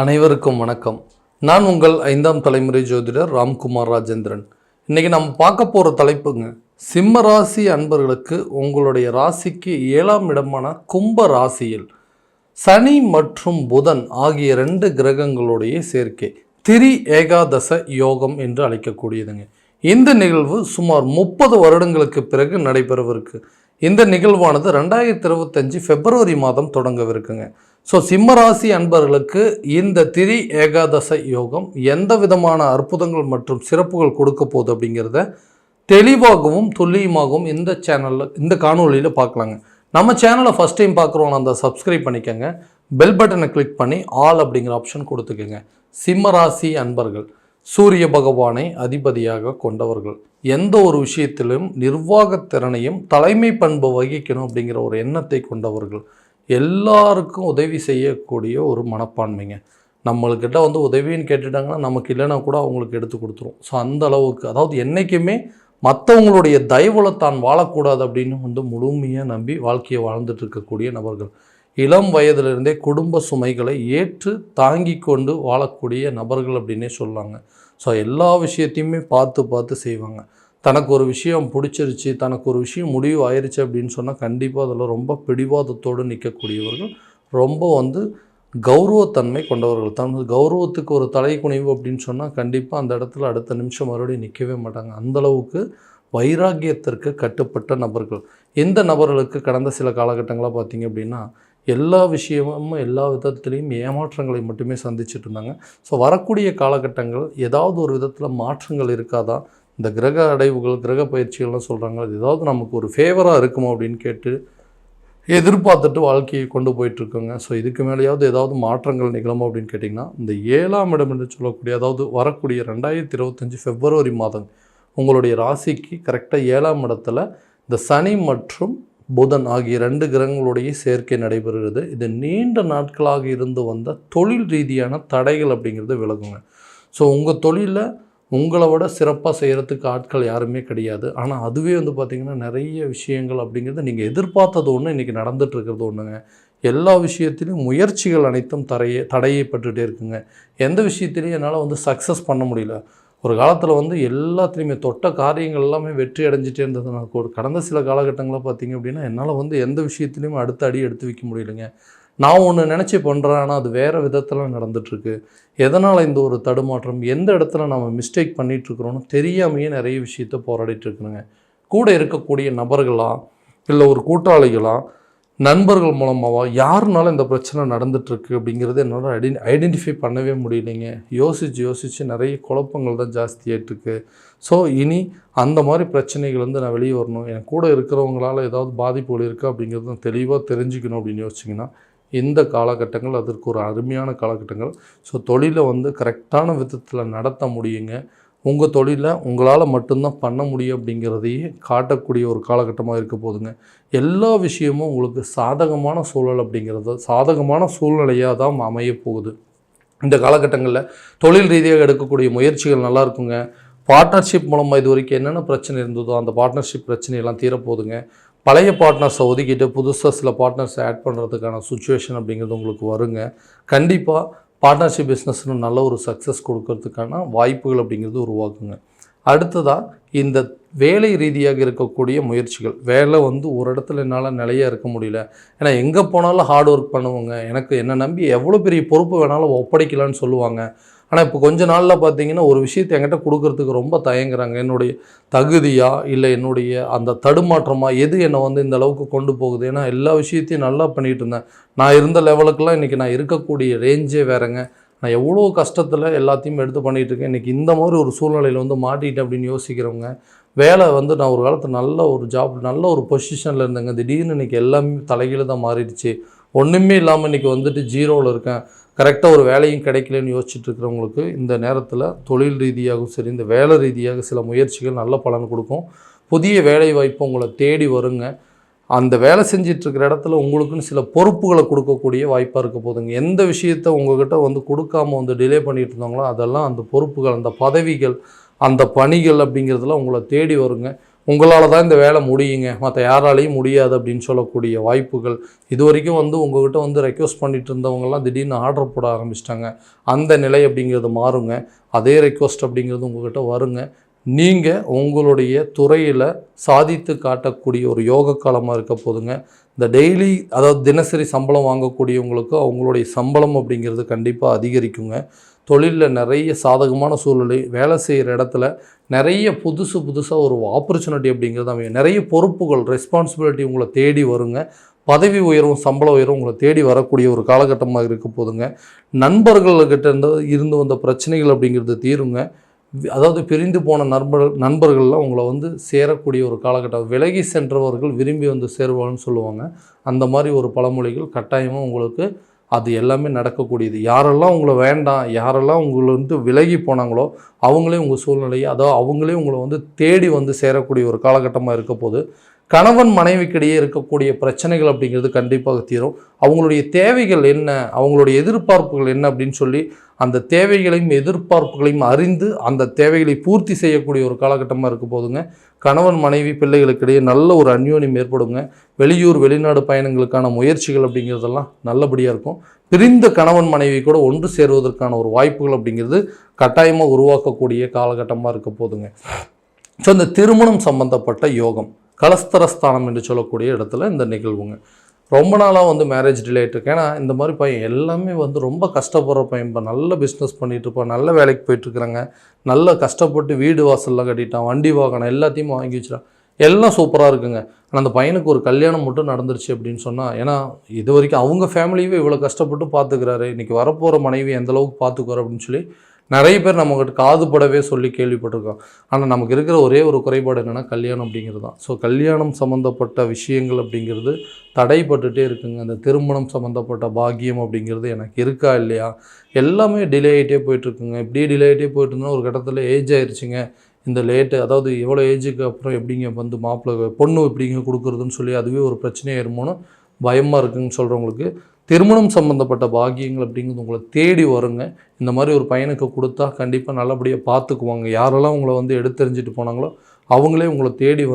அனைவருக்கும் வணக்கம். நான் உங்கள் 5ஆம் தலைமுறை ஜோதிடர் ராம்குமார் ராஜேந்திரன். இன்றைக்கி நம்ம பார்க்க போகிற தலைப்புங்க, சிம்ம ராசி அன்பர்களுக்கு உங்களுடைய ராசிக்கு 7ஆம் இடமான கும்ப ராசியில் சனி மற்றும் புதன் ஆகிய 2 கிரகங்களுடைய சேர்க்கை திரி ஏகாதச யோகம் என்று அழைக்கக்கூடியதுங்க. இந்த நிகழ்வு சுமார் 30 வருடங்களுக்கு பிறகு நடைபெறவிருக்கு. இந்த நிகழ்வானது 2025 பிப்ரவரி மாதம் தொடங்கவிருக்குங்க. ஸோ சிம்மராசி அன்பர்களுக்கு இந்த திரி ஏகாதச யோகம் எந்த விதமான அற்புதங்கள் மற்றும் சிறப்புகள் கொடுக்க போகுது அப்படிங்கிறத தெளிவாகவும் துல்லியமாகவும் இந்த காணொலியில் பார்க்கலாங்க. நம்ம சேனலை ஃபஸ்ட் டைம் பார்க்குறோன்னா அந்த சப்ஸ்கிரைப் பண்ணிக்கோங்க, பெல் பட்டனை கிளிக் பண்ணி ஆல் அப்படிங்கிற ஆப்ஷன் கொடுத்துக்கோங்க. சிம்மராசி அன்பர்கள் சூரிய பகவானை அதிபதியாக கொண்டவர்கள், எந்த ஒரு விஷயத்திலும் நிர்வாகத்திறனையும் தலைமை பண்பு வகிக்கணும் அப்படிங்கிற ஒரு எண்ணத்தை கொண்டவர்கள், எல்லாருக்கும் உதவி செய்யக்கூடிய ஒரு மனப்பான்மைங்க. நம்மள்கிட்ட உதவின்னு கேட்டுட்டாங்கன்னா நமக்கு இல்லைன்னா கூட அவங்களுக்கு எடுத்து கொடுத்துரும். ஸோ அந்த அளவுக்கு, அதாவது என்றைக்குமே மற்றவங்களுடைய தயவுல தான் வாழக்கூடாது அப்படின்னு முழுமையாக நம்பி வாழ்க்கையை வாழ்ந்துட்டு இருக்கக்கூடிய நபர்கள், இளம் வயதிலிருந்தே குடும்ப சுமைகளை ஏற்று தாங்கி கொண்டு வாழக்கூடிய நபர்கள் அப்படின்னே சொல்லாங்க. ஸோ எல்லா விஷயத்தையுமே பார்த்து செய்வாங்க. தனக்கு ஒரு விஷயம் பிடிச்சிருச்சு, தனக்கு ஒரு விஷயம் முடிவு ஆயிடுச்சு அப்படின்னு சொன்னால் கண்டிப்பாக அதில் ரொம்ப பிடிவாதத்தோடு நிற்கக்கூடியவர்கள், ரொம்ப கௌரவத்தன்மை கொண்டவர்கள். தன் கௌரவத்துக்கு ஒரு தலை குனிவு அப்படின்னு சொன்னால் கண்டிப்பாக அந்த இடத்துல அடுத்த நிமிஷம் மறுபடியும் நிற்கவே மாட்டாங்க. அந்தளவுக்கு வைராக்கியத்திற்கு கட்டுப்பட்ட நபர்கள். இந்த நபர்களுக்கு கடந்த சில காலகட்டங்களாக பார்த்திங்க அப்படின்னா எல்லா விஷயமும் எல்லா விதத்துலேயும் ஏமாற்றங்களை மட்டுமே சந்திச்சுட்டு இருந்தாங்க. ஸோ வரக்கூடிய காலகட்டங்கள் ஏதாவது ஒரு விதத்தில் மாற்றங்கள் இருக்காதா, இந்த கிரக அடைவுகள் கிரக பயிற்சிகள்லாம் சொல்கிறாங்க, அது ஏதாவது நமக்கு ஒரு ஃபேவராக இருக்குமோ அப்படின்னு கேட்டு எதிர்பார்த்துட்டு வாழ்க்கையை கொண்டு போயிட்டுருக்கோங்க. ஸோ இதுக்கு மேலேயாவது ஏதாவது மாற்றங்கள் நிகழுமோ அப்படின்னு கேட்டிங்கன்னா, இந்த 7ஆம் இடம் என்று சொல்லக்கூடிய, அதாவது வரக்கூடிய 2025 பிப்ரவரி மாதம் உங்களுடைய ராசிக்கு கரெக்டாக 7ஆம் இடத்துல இந்த சனி மற்றும் புதன் ஆகிய 2 கிரகங்களுடைய சேர்க்கை நடைபெறுகிறது. இது நீண்ட நாட்களாக இருந்து வந்த தொழில் ரீதியான தடைகள் அப்படிங்கிறது விலகுங்க. ஸோ உங்கள் தொழிலில் உங்களை விட சிறப்பாக செய்கிறதுக்கு ஆட்கள் யாருமே கிடையாது. ஆனால் அதுவே பார்த்திங்கன்னா நிறைய விஷயங்கள் அப்படிங்கிறது நீங்கள் எதிர்பார்த்தது ஒன்று இன்றைக்கி நடந்துகிட்ருக்கிறது ஒன்றுங்க. எல்லா விஷயத்திலையும் முயற்சிகள் அனைத்தும் தடையப்பட்டுகிட்டே இருக்குங்க. எந்த விஷயத்துலையும் என்னால் சக்ஸஸ் பண்ண முடியல. ஒரு காலத்தில் எல்லாத்துலேயுமே தொட்ட காரியங்கள் எல்லாமே வெற்றி அடைஞ்சிட்டே இருந்தது. நான் கடந்த சில காலகட்டங்களில் பார்த்திங்க அப்படின்னா என்னால் எந்த விஷயத்துலையும் அடுத்த அடி எடுத்து வைக்க முடியலைங்க. நான் ஒன்று நினச்சி பண்ணுறேன், ஆனால் அது வேறு விதத்தில் நடந்துகிட்ருக்கு. எதனால் இந்த ஒரு தடுமாற்றம், எந்த இடத்துல நம்ம மிஸ்டேக் பண்ணிகிட்ருக்குறோன்னு தெரியாமையே நிறைய விஷயத்தை போராடிட்டுருக்குறேங்க. கூட இருக்கக்கூடிய நபர்களா இல்லை ஒரு கூட்டாளிகளா நண்பர்கள் மூலமாகவா யாருனால இந்த பிரச்சனை நடந்துகிட்ருக்கு அப்படிங்கிறது என்னால் ஐடென்டிஃபை பண்ணவே முடியலைங்க. யோசித்து நிறைய குழப்பங்கள் தான் ஜாஸ்தியாகிட்டுருக்கு. ஸோ இனி அந்த மாதிரி பிரச்சனைகள் நான் வெளியே வரணும், என் கூட இருக்கிறவங்களால் ஏதாவது பாதிப்புகள் இருக்கா அப்படிங்கிறது நான் தெளிவாக தெரிஞ்சுக்கணும் அப்படின்னு யோசிச்சிங்கன்னா இந்த காலகட்டங்கள் அதற்கு ஒரு அருமையான காலகட்டங்கள். ஸோ தொழிலை கரெக்டான விதத்தில் நடத்த முடியுங்க. உங்கள் தொழிலில் உங்களால் மட்டும்தான் பண்ண முடியும் அப்படிங்கிறதையே காட்டக்கூடிய ஒரு காலகட்டமாக இருக்க போதுங்க. எல்லா விஷயமும் உங்களுக்கு சாதகமான சூழல் அப்படிங்கிறது சாதகமான சூழ்நிலையாக தான் அமைய போகுது. இந்த காலகட்டங்களில் தொழில் ரீதியாக எடுக்கக்கூடிய முயற்சிகள் நல்லா இருக்குங்க. பார்ட்னர்ஷிப் மூலமாக இது வரைக்கும் என்னென்ன பிரச்சனை இருந்ததோ அந்த பார்ட்னர்ஷிப் பிரச்சனையெல்லாம் தீரப்போகுதுங்க. பழைய பார்ட்னர்ஸை ஒதுக்கிட்டு புதுசாக சில பார்ட்னர்ஸை ஆட் பண்ணுறதுக்கான சுச்சுவேஷன் அப்படிங்கிறது உங்களுக்கு வருங்க. கண்டிப்பாக பார்ட்னர்ஷிப் பிஸ்னஸ்னு நல்ல ஒரு சக்ஸஸ் கொடுக்கறதுக்கான வாய்ப்புகள் அப்படிங்கிறது உருவாக்குங்க. அடுத்ததாக இந்த வேலை ரீதியாக இருக்கக்கூடிய முயற்சிகள், வேலை ஒரு இடத்துல என்னால் நிலையாக இருக்க முடியல, ஏன்னா எங்கே போனாலும் ஹார்ட் ஒர்க் பண்ணுவோங்க, எனக்கு என்னை நம்பி எவ்வளோ பெரிய பொறுப்பு வேணாலும் ஒப்படைக்கலான்னு சொல்லுவாங்க. ஆனால் இப்போ கொஞ்ச நாளில் பார்த்தீங்கன்னா ஒரு விஷயத்தை என்கிட்ட கொடுக்கறதுக்கு ரொம்ப தயங்குறாங்க. என்னுடைய தகுதியா இல்லை என்னுடைய அந்த தடுமாற்றமா எது என்னை இந்த அளவுக்கு கொண்டு போகுது. ஏன்னா எல்லா விஷயத்தையும் நல்லா பண்ணிகிட்டு இருந்தேன், நான் இருந்த லெவலுக்கெல்லாம் இன்றைக்கி நான் இருக்கக்கூடிய ரேஞ்சே வேறங்க. நான் எவ்வளோ கஷ்டத்தில் எல்லாத்தையும் எடுத்து பண்ணிகிட்ருக்கேன், இன்றைக்கி இந்த மாதிரி ஒரு சூழ்நிலையில் மாட்டிட்டேன் அப்படின்னு யோசிக்கிறவங்க, வேலை நான் ஒரு காலத்தில் நல்ல ஒரு ஜாப் நல்ல ஒரு பொசிஷனில் இருந்தேங்க, திடீர்னு இன்றைக்கி எல்லாமே தலைகீழ தான் மாறிடுச்சு, ஒன்றுமே இல்லாமல் இன்றைக்கி ஜீரோவில் இருக்கேன், கரெக்டாக ஒரு வேலையும் கிடைக்கலன்னு யோசிச்சுட்டு இருக்கிறவங்களுக்கு இந்த நேரத்தில் தொழில் ரீதியாகவும் சரி இந்த வேலை ரீதியாக சில முயற்சிகள் நல்ல பலன் கொடுக்கும். புதிய வேலை வாய்ப்பு உங்களை தேடி வருங்க. அந்த வேலை செஞ்சிட்ருக்கிற இடத்துல உங்களுக்குன்னு சில பொறுப்புகளை கொடுக்கக்கூடிய வாய்ப்பாக இருக்க போதுங்க. எந்த விஷயத்தை உங்கள்கிட்ட கொடுக்காம டிலே பண்ணிகிட்டு இருந்தாங்களோ அதெல்லாம் அந்த பொறுப்புகள், அந்த பதவிகள், அந்த பணிகள் அப்படிங்கிறதுலாம் உங்களை தேடி வருங்க. உங்களால் தான் இந்த வேலை முடியுங்க, மற்ற யாராலையும் முடியாது அப்படின்னு சொல்லக்கூடிய வாய்ப்புகள். இது வரைக்கும் உங்கள்கிட்ட ரெக்வஸ்ட் பண்ணிட்டு இருந்தவங்கலாம் திடீர்னு ஆர்டர் போட ஆரம்பிச்சிட்டாங்க. அந்த நிலை அப்படிங்கிறது மாறுங்க. அதே ரெக்வஸ்ட் அப்படிங்கிறது உங்கள்கிட்ட வருங்க. நீங்கள் உங்களுடைய துறையில் சாதித்து காட்டக்கூடிய ஒரு யோக காலமாக இருக்க போதுங்க. இந்த டெய்லி அதாவது தினசரி சம்பளம் வாங்கக்கூடியவங்களுக்கு அவங்களுடைய சம்பளம் அப்படிங்கிறது கண்டிப்பாக அதிகரிக்குங்க. தொழிலில் நிறைய சாதகமான சூழ்நிலை, வேலை செய்கிற இடத்துல நிறைய புதுசாக ஒரு ஆப்பர்ச்சுனிட்டி அப்படிங்கிறது அமையும். நிறைய பொறுப்புகள், ரெஸ்பான்சிபிலிட்டி உங்களை தேடி வருங்க. பதவி உயர்வும் சம்பள உயர்வும் உங்களை தேடி வரக்கூடிய ஒரு காலகட்டமாக இருக்க போதுங்க. நண்பர்கள்கிட்ட இருந்து வந்த பிரச்சனைகள் அப்படிங்கிறது தீருங்க. அதாவது பிரிந்து போன நண்பர்கள்லாம் உங்களை சேரக்கூடிய ஒரு காலகட்டம். விலகி சென்றவர்கள் விரும்பி சேருவாங்கன்னு சொல்லுவாங்க. அந்த மாதிரி ஒரு பழமொழிகள் கட்டாயமாக உங்களுக்கு அது எல்லாமே நடக்கக்கூடியது. யாரெல்லாம் உங்களை வேண்டாம், யாரெல்லாம் உங்களை விலகி போனாங்களோ அவங்களே உங்கள் சூழ்நிலையை, அதாவது அவங்களே உங்களை தேடி சேரக்கூடிய ஒரு காலகட்டமாக இருக்க போது. கணவன் மனைவிக்கிடையே இருக்கக்கூடிய பிரச்சனைகள் அப்படிங்கிறது கண்டிப்பாக தீரும். அவங்களுடைய தேவைகள் என்ன, அவங்களுடைய எதிர்பார்ப்புகள் என்ன அப்படின்னு சொல்லி அந்த தேவைகளையும் எதிர்பார்ப்புகளையும் அறிந்து அந்த தேவைகளை பூர்த்தி செய்யக்கூடிய ஒரு காலகட்டமாக இருக்க போதுங்க. கணவன் மனைவி பிள்ளைகளுக்கிடையே நல்ல ஒரு அந்யோன்யம் ஏற்படுங்க. வெளியூர் வெளிநாடு பயணங்களுக்கான முயற்சிகள் அப்படிங்கிறதெல்லாம் நல்லபடியாக இருக்கும். பிரிந்த கணவன் மனைவி கூட ஒன்று சேருவதற்கான ஒரு வாய்ப்புகள் அப்படிங்கிறது கட்டாயமாக உருவாக்கக்கூடிய காலகட்டமாக இருக்க போதுங்க. ஸோ இந்த திருமணம் சம்பந்தப்பட்ட யோகம், கலஸ்தரஸ்தானம் என்று சொல்லக்கூடிய இடத்துல இந்த நிகழ்வுங்க. ரொம்ப நாளாக மேரேஜ் டிலே ஆகிட்டுருக்கு. ஏன்னா இந்த மாதிரி பையன் எல்லாமே ரொம்ப கஷ்டப்படுற பையன். இப்போ நல்ல பிஸ்னஸ் பண்ணிகிட்டு இருப்பான், நல்ல வேலைக்கு போயிட்டுருக்குறாங்க, நல்ல கஷ்டப்பட்டு வீடு வாசல்லாம் கட்டிட்டான், வண்டி வாகனம் எல்லாத்தையும் வாங்கி வச்சுட்டான், எல்லாம் சூப்பராக இருக்குங்க. ஆனால் அந்த பையனுக்கு ஒரு கல்யாணம் மட்டும் நடந்துருச்சு அப்படின்னு சொன்னால், ஏன்னா இது வரைக்கும் அவங்க ஃபேமிலியவே இவ்வளோ கஷ்டப்பட்டு பார்த்துக்கிறாரு, இன்றைக்கி வரப்போகிற மனைவி எந்தளவுக்கு பார்த்துக்குவார் அப்படின்னு சொல்லி நிறைய பேர் நம்மகிட்ட காதுபடவே சொல்லி கேள்விப்பட்டிருக்கோம். ஆனால் நமக்கு இருக்கிற ஒரே ஒரு குறைபாடு என்னென்னா கல்யாணம் அப்படிங்கிறது தான். ஸோ கல்யாணம் சம்மந்தப்பட்ட விஷயங்கள் அப்படிங்கிறது தடைப்பட்டுகிட்டே இருக்குங்க. அந்த திருமணம் சம்மந்தப்பட்ட பாக்கியம் அப்படிங்கிறது எனக்கு இருக்கா இல்லையா, எல்லாமே டிலே ஆகிட்டே போயிட்டுருக்குங்க. இப்படியே டிலே ஆகிட்டே போயிட்டு இருந்தால் ஒரு கட்டத்தில் ஏஜ் ஆயிடுச்சுங்க. இந்த லேட்டு, அதாவது எவ்வளோ ஏஜுக்கு அப்புறம் எப்படிங்க மாப்பிள்ளை பொண்ணு எப்படிங்க கொடுக்குறதுன்னு சொல்லி அதுவே ஒரு பிரச்சனையாயிருமோன்னு பயமாக இருக்குதுன்னு சொல்கிறவங்களுக்கு திருமணம் சம்மந்தப்பட்ட பாக்கியங்கள் அப்படிங்கிறது உங்களை தேடி வருங்க. இந்த மாதிரி ஒரு பையனுக்கு கொடுத்தா கண்டிப்பாக நல்லபடியாக பார்த்துக்குவாங்க. யாரெல்லாம் உங்களை எடுத்தெறிஞ்சிட்டு போனாங்களோ அவங்களே உங்களை தேடி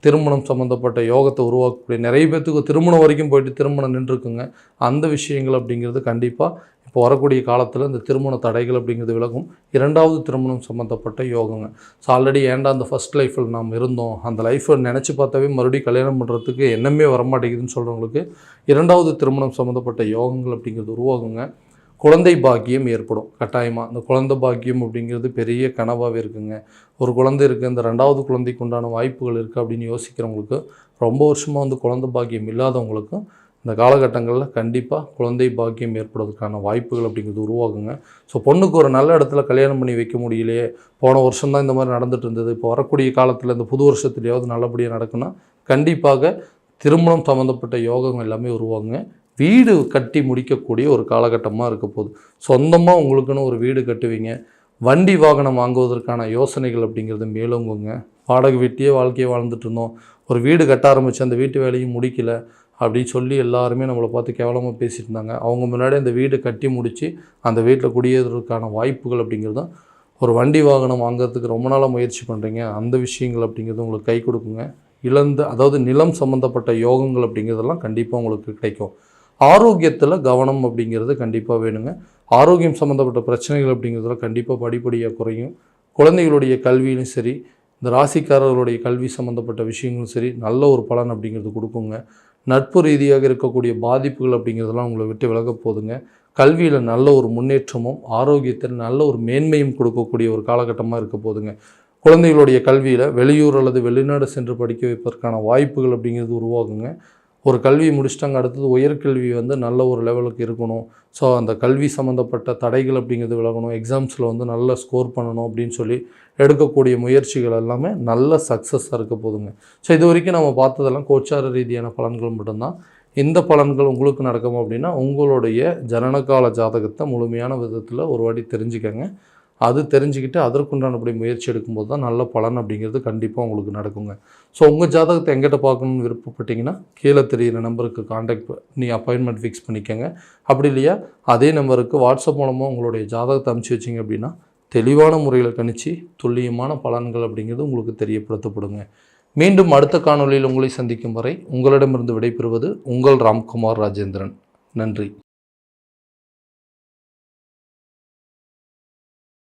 திருமணம் சம்மந்தப்பட்ட யோகத்தை உருவாக்கக்கூடிய நிறைய பேர்த்துக்கு திருமணம் வரைக்கும் போயிட்டு திருமணம் நின்றுருக்குங்க. அந்த விஷயங்கள் அப்படிங்கிறது கண்டிப்பாக இப்போ வரக்கூடிய காலத்தில் இந்த திருமண தடைகள் அப்படிங்கிறது விலகும். இரண்டாவது திருமணம் சம்மந்தப்பட்ட யோகங்க. ஸோ ஆல்ரெடி ஏன்டா அந்த ஃபஸ்ட் லைஃப்பில் நாம் இருந்தோம், அந்த லைஃப்பை நினச்சி பார்த்தாவே மறுபடியும் கல்யாணம் பண்ணுறதுக்கு எண்ணமே வரமாட்டேங்குதுன்னு சொல்கிறவங்களுக்கு இரண்டாவது திருமணம் சம்மந்தப்பட்ட யோகங்கள் அப்படிங்கிறது உருவாகுங்க. குழந்தை பாக்கியம் ஏற்படும் கட்டாயமாக. அந்த குழந்தை பாக்கியம் அப்படிங்கிறது பெரிய கனவாகவே இருக்குங்க. ஒரு குழந்தை இருக்குது, இந்த ரெண்டாவது குழந்தைக்கு உண்டான வாய்ப்புகள் இருக்குது அப்படின்னு யோசிக்கிறவங்களுக்கு, ரொம்ப வருஷமாக குழந்தை பாக்கியம் இல்லாதவங்களுக்கும் இந்த காலகட்டங்களில் கண்டிப்பாக குழந்தை பாக்கியம் ஏற்படுவதற்கான வாய்ப்புகள் அப்படிங்கிறது உருவாகுங்க. ஸோ பொண்ணுக்கு ஒரு நல்ல இடத்துல கல்யாணம் பண்ணி வைக்க முடியலையே, போன வருஷம்தான் இந்த மாதிரி நடந்துட்டு இருந்தது, இப்போ வரக்கூடிய காலத்தில் இந்த புது வருஷத்துலையாவது நல்லபடியாக நடக்குன்னா கண்டிப்பாக திருமணம் சம்மந்தப்பட்ட யோகம் எல்லாமே உருவாகுங்க. வீடு கட்டி முடிக்கக்கூடிய ஒரு காலகட்டமாக இருக்க போகுது. சொந்தமாக உங்களுக்குன்னு ஒரு வீடு கட்டுவீங்க. வண்டி வாகனம் வாங்குவதற்கான யோசனைகள் அப்படிங்கிறது மேலோங்குங்க. வாடகை வீட்டையே வாழ்க்கையை வாழ்ந்துட்டு இருந்தோம், ஒரு வீடு கட்ட ஆரம்பித்து அந்த வீட்டு வேலையும் முடிக்கலை அப்படின்னு சொல்லி எல்லாருமே நம்மளை பார்த்து கேவலமாக பேசிட்டு இருந்தாங்க. அவங்க முன்னாடி அந்த வீடு கட்டி முடித்து அந்த வீட்டில் குடியேறதுக்கான வாய்ப்புகள் அப்படிங்கிறது தான். ஒரு வண்டி வாகனம் வாங்குறதுக்கு ரொம்ப நாளாக முயற்சி பண்ணுறீங்க, அந்த விஷயங்கள் அப்படிங்கிறது உங்களுக்கு கை கொடுக்குங்க. அதாவது நிலம் சம்மந்தப்பட்ட யோகங்கள் அப்படிங்கிறதெல்லாம் கண்டிப்பாக உங்களுக்கு கிடைக்கும். ஆரோக்கியத்தில் கவனம் அப்படிங்கிறது கண்டிப்பாக வேணுங்க. ஆரோக்கியம் சம்மந்தப்பட்ட பிரச்சனைகள் அப்படிங்கிறதுலாம் கண்டிப்பாக படிப்படியாக குறையும். குழந்தைகளுடைய கல்வியிலும் சரி, இந்த ராசிக்காரர்களுடைய கல்வி சம்மந்தப்பட்ட விஷயங்களும் சரி, நல்ல ஒரு பலன் அப்படிங்கிறது கொடுக்குங்க. நட்பு ரீதியாக இருக்கக்கூடிய பாதிப்புகள் அப்படிங்கிறதெல்லாம் உங்களை விட்டு விலக போதுங்க. கல்வியில் நல்ல ஒரு முன்னேற்றமும் ஆரோக்கியத்தில் நல்ல ஒரு மேன்மையும் கொடுக்கக்கூடிய ஒரு காலகட்டமாக இருக்க போதுங்க. குழந்தைகளுடைய கல்வியில் வெளியூர் அல்லது வெளிநாடு சென்று படிக்க வைப்பதற்கான வாய்ப்புகள் அப்படிங்கிறது உருவாகுங்க. ஒரு கல்வியை முடிச்சிட்டாங்க, அடுத்தது உயர்கல்வி நல்ல ஒரு லெவலுக்கு இருக்கணும். ஸோ அந்த கல்வி சம்மந்தப்பட்ட தடைகள் அப்படிங்கிறது விலகணும். எக்ஸாம்ஸில் நல்ல ஸ்கோர் பண்ணணும் அப்படின்னு சொல்லி எடுக்கக்கூடிய முயற்சிகள் எல்லாமே நல்ல சக்ஸஸாக இருக்க போதுங்க. ஸோ இது வரைக்கும் நம்ம பார்த்ததெல்லாம் கோச்சார ரீதியான பலன்கள் மட்டும்தான். இந்த பலன்கள் உங்களுக்கு நடக்கும் அப்படின்னா உங்களுடைய ஜனனகால ஜாதகத்தை முழுமையான விதத்தில் ஒரு வாட்டி தெரிஞ்சுக்கங்க. அது தெரிஞ்சுக்கிட்டு அதற்குண்டானபடி முயற்சி எடுக்கும்போது தான் நல்ல பலன் அப்படிங்கிறது கண்டிப்பாக உங்களுக்கு நடக்குங்க. ஸோ உங்கள் ஜாதகத்தை எங்கிட்ட பார்க்கணுன்னு விருப்பப்பட்டீங்கன்னா கீழே தெரிகிற நம்பருக்கு காண்டாக்ட் பண்ணி அப்பாயின்மெண்ட் ஃபிக்ஸ் பண்ணிக்கோங்க. அப்படி இல்லையா அதே நம்பருக்கு வாட்ஸ்அப் மூலமாக உங்களுடைய ஜாதகத்தை அனுப்பிச்சி வச்சிங்க அப்படின்னா தெளிவான முறையில் கணிச்சு துல்லியமான பலன்கள் அப்படிங்கிறது உங்களுக்கு தெரியப்படுத்தப்படுங்க. மீண்டும் அடுத்த காணொளியில் உங்களை சந்திக்கும் வரை உங்களிடமிருந்து விடைபெறுவது உங்கள் ராம்குமார் ராஜேந்திரன். நன்றி.